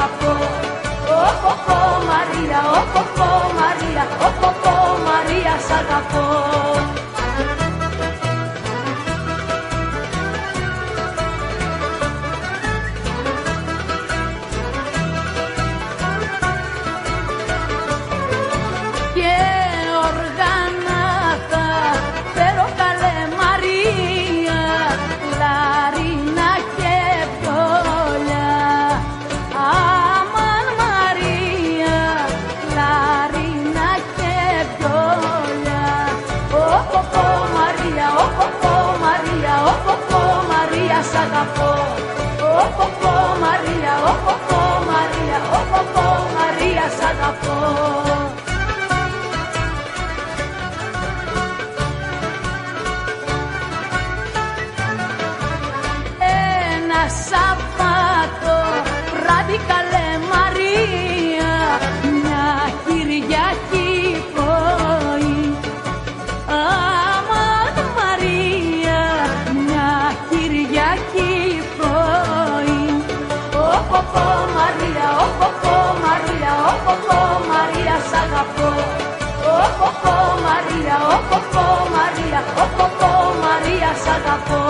αγαπώ. Ω Μαρία, ω Μαρία, ω Μαρία, σ' αγαπώ. Και οργάνατα φέρω καλέ Μαρία, λαρίνα και βιόλια. Αμάν Μαρία, λαρίνα και βιόλια. Ω Μαρία, ω Μαρία, ω Μαρία, σ' αγαπώ. Ω Μαρία, ω Μαρία, ω Μαρία, σ' αγαπώ. Σαββάτο βράδυ καλέ Μαρία, μια Κυριακή πρωί. Αμάν Μαρία, μια Κυριακή πρωί. Ω Μαρία, ω Μαρία, ω Μαρία, σ' αγαπώ. Ω Μαρία, ω Μαρία, ω Μαρία, σ' αγαπώ.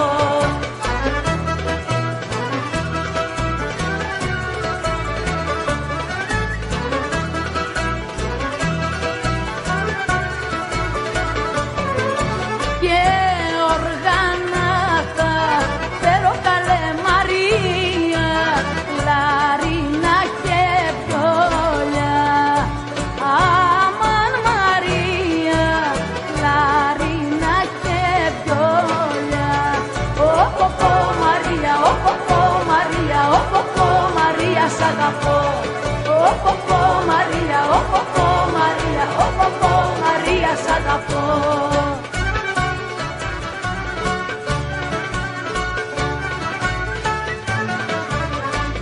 Σ' αγαπώ. Ω Μαρία, ω Μαρία, ω Μαρία, σ' αγαπώ.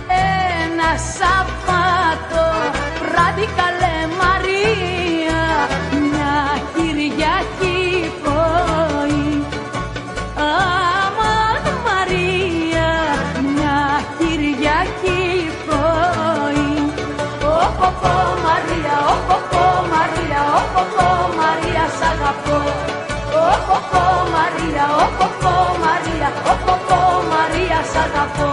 Ένα Σαββάτο βράδυ καλέ Μαρία, μια Κυριακή πρωί. Αμάν Μαρία, μια Κυριακή πρωί. Ω Μαρία, ω Μαρία, ω Μαρία, σ' αγαπώ. Ω Μαρία, ω Μαρία, ω Μαρία, σ' αγαπώ.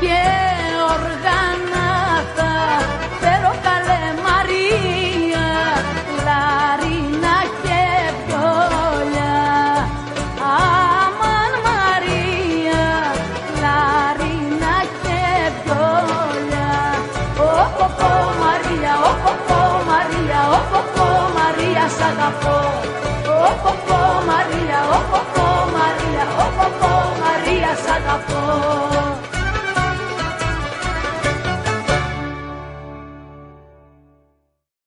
Και οργάνατα φέρω καλέ Μαρία, λαρίνα και βιόλια. Αμάν Μαρία, λαρίνα και βιόλια. Ω Μαρία, ω Μαρία, ω Μαρία, σ' αγαπώ. Ω Μαρία, ω Μαρία, ω Μαρία, σ' αγαπώ.